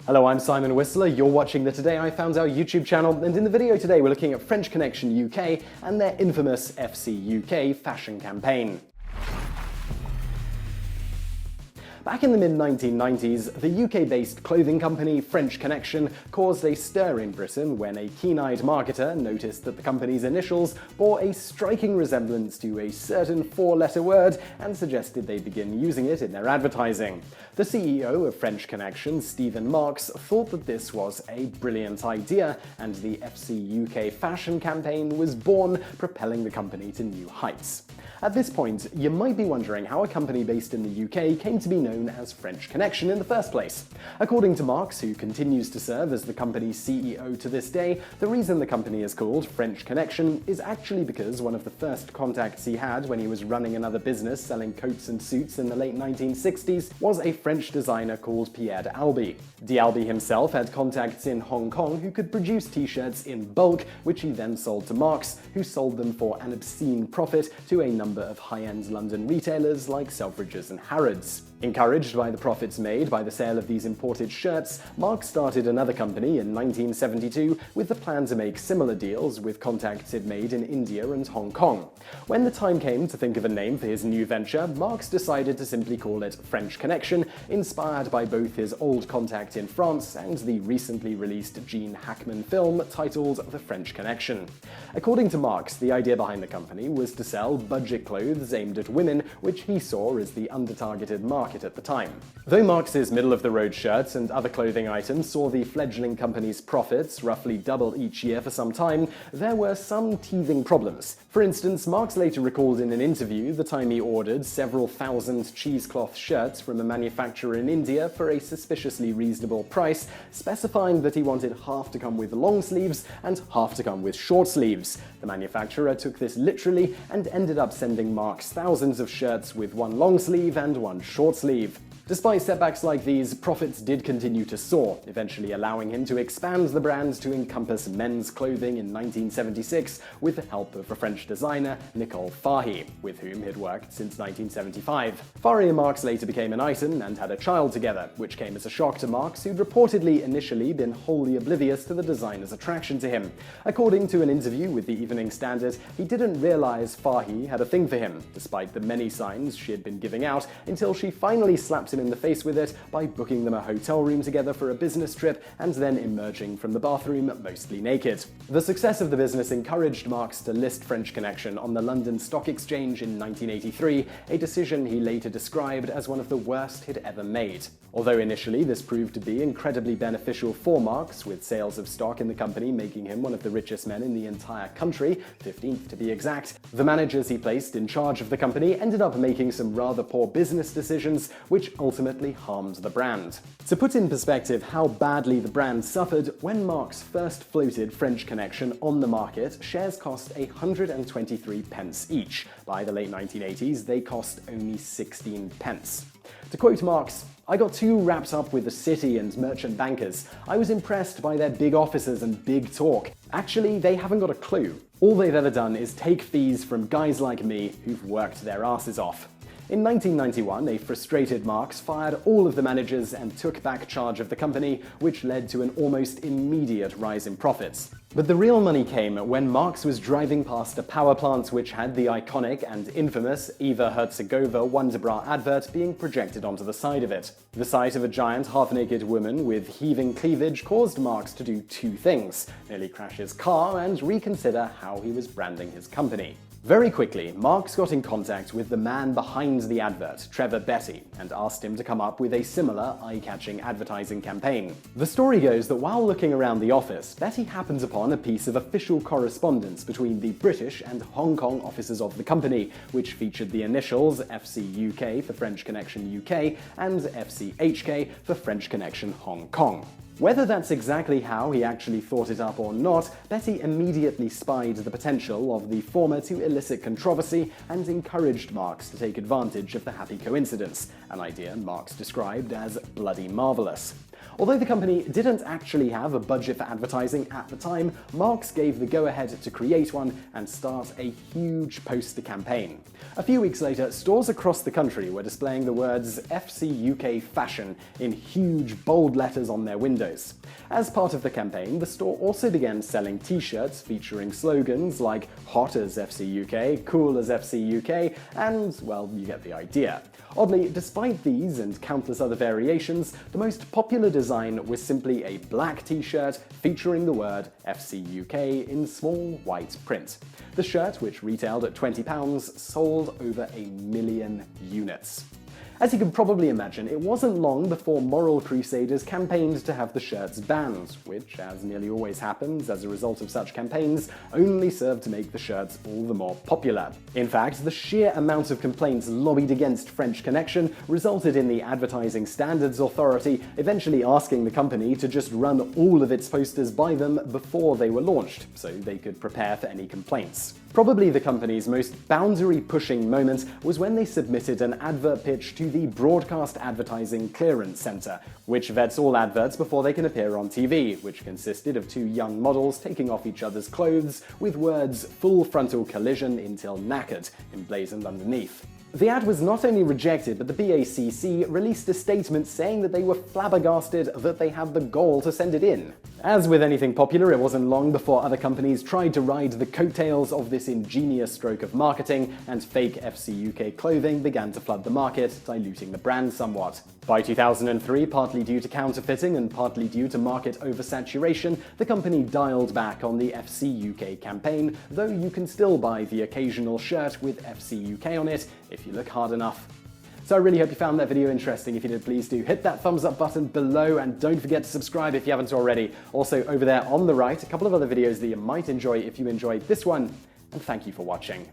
Hello, I'm Simon Whistler, you're watching the Today I Found Out YouTube channel, and in the video today we're looking at French Connection UK and their infamous FCUK fashion campaign. Back in the mid-1990s, the UK-based clothing company French Connection caused a stir in Britain when a keen-eyed marketer noticed that the company's initials bore a striking resemblance to a certain four-letter word and suggested they begin using it in their advertising. The CEO of French Connection, Stephen Marks, thought that this was a brilliant idea, and the FCUK fashion campaign was born, propelling the company to new heights. At this point, you might be wondering how a company based in the UK came to be known as French Connection in the first place. According to Marks, who continues to serve as the company's CEO to this day, the reason the company is called French Connection is actually because one of the first contacts he had when he was running another business selling coats and suits in the late 1960s was a French designer called Pierre d'Albi. D'Albi himself had contacts in Hong Kong who could produce t-shirts in bulk, which he then sold to Marks, who sold them for an obscene profit to a number of high-end London retailers like Selfridges and Harrods. Encouraged by the profits made by the sale of these imported shirts, Marks started another company in 1972 with the plan to make similar deals with contacts it made in India and Hong Kong. When the time came to think of a name for his new venture, Marks decided to simply call it French Connection, inspired by both his old contact in France and the recently released Gene Hackman film titled The French Connection. According to Marks, the idea behind the company was to sell budget clothes aimed at women, which he saw as the under-targeted market at the time. Though Marks's middle-of-the-road shirts and other clothing items saw the fledgling company's profits roughly double each year for some time, there were some teething problems. For instance, Marks later recalled in an interview the time he ordered several thousand cheesecloth shirts from a manufacturer in India for a suspiciously reasonable price, specifying that he wanted half to come with long sleeves and half to come with short sleeves. The manufacturer took this literally and ended up sending Marks thousands of shirts with one long sleeve and one short sleeve. Despite setbacks like these, profits did continue to soar, eventually allowing him to expand the brand to encompass men's clothing in 1976 with the help of a French designer, Nicole Fahy, with whom he'd worked since 1975. Fahy and Marks later became an item and had a child together, which came as a shock to Marks, who'd reportedly initially been wholly oblivious to the designer's attraction to him. According to an interview with the Evening Standard, he didn't realize Fahy had a thing for him, despite the many signs she had been giving out, until she finally slapped him in the face with it by booking them a hotel room together for a business trip and then emerging from the bathroom mostly naked. The success of the business encouraged Marks to list French Connection on the London Stock Exchange in 1983, a decision he later described as one of the worst he'd ever made. Although initially this proved to be incredibly beneficial for Marks, with sales of stock in the company making him one of the richest men in the entire country, 15th to be exact, the managers he placed in charge of the company ended up making some rather poor business decisions, which ultimately harmed the brand. To put in perspective how badly the brand suffered, when Marks first floated French Connection on the market, shares cost 123 pence each. By the late 1980s, they cost only 16 pence. To quote Marks, "I got too wrapped up with the city and merchant bankers. I was impressed by their big offices and big talk. Actually, they haven't got a clue. All they've ever done is take fees from guys like me who've worked their asses off." In 1991, a frustrated Marks fired all of the managers and took back charge of the company, which led to an almost immediate rise in profits. But the real money came when Marks was driving past a power plant which had the iconic and infamous Eva Herzegovina Wonderbra advert being projected onto the side of it. The sight of a giant half-naked woman with heaving cleavage caused Marks to do two things: nearly crash his car and reconsider how he was branding his company. Very quickly, Marks got in contact with the man behind the advert, Trevor Betty, and asked him to come up with a similar eye-catching advertising campaign. The story goes that while looking around the office, Betty happened upon a piece of official correspondence between the British and Hong Kong offices of the company, which featured the initials FCUK for French Connection UK and FCHK for French Connection Hong Kong. Whether that's exactly how he actually thought it up or not, Betty immediately spied the potential of the former to elicit controversy and encouraged Marks to take advantage of the happy coincidence, an idea Marks described as bloody marvelous. Although the company didn't actually have a budget for advertising at the time, Marks gave the go-ahead to create one and start a huge poster campaign. A few weeks later, stores across the country were displaying the words FCUK Fashion in huge bold letters on their windows. As part of the campaign, the store also began selling t-shirts featuring slogans like Hot as FCUK, Cool as FCUK, and, well, you get the idea. Oddly, despite these and countless other variations, the most popular design was simply a black t-shirt featuring the word FCUK in small white print. The shirt, which retailed at £20, sold over 1 million units. As you can probably imagine, it wasn't long before moral crusaders campaigned to have the shirts banned, which, as nearly always happens as a result of such campaigns, only served to make the shirts all the more popular. In fact, the sheer amount of complaints lobbied against French Connection resulted in the Advertising Standards Authority eventually asking the company to just run all of its posters by them before they were launched, so they could prepare for any complaints. Probably the company's most boundary-pushing moment was when they submitted an advert pitch to the Broadcast Advertising Clearance Center, which vets all adverts before they can appear on TV, which consisted of two young models taking off each other's clothes with words "full frontal collision until knackered" emblazoned underneath. The ad was not only rejected, but the BACC released a statement saying that they were flabbergasted that they had the gall to send it in. As with anything popular, it wasn't long before other companies tried to ride the coattails of this ingenious stroke of marketing, and fake FCUK clothing began to flood the market, diluting the brand somewhat. By 2003, partly due to counterfeiting and partly due to market oversaturation, the company dialed back on the FCUK campaign, though you can still buy the occasional shirt with FCUK on it if you look hard enough. So I really hope you found that video interesting. If you did, please do hit that thumbs up button below, and don't forget to subscribe if you haven't already. Also, over there on the right, a couple of other videos that you might enjoy if you enjoyed this one, and thank you for watching.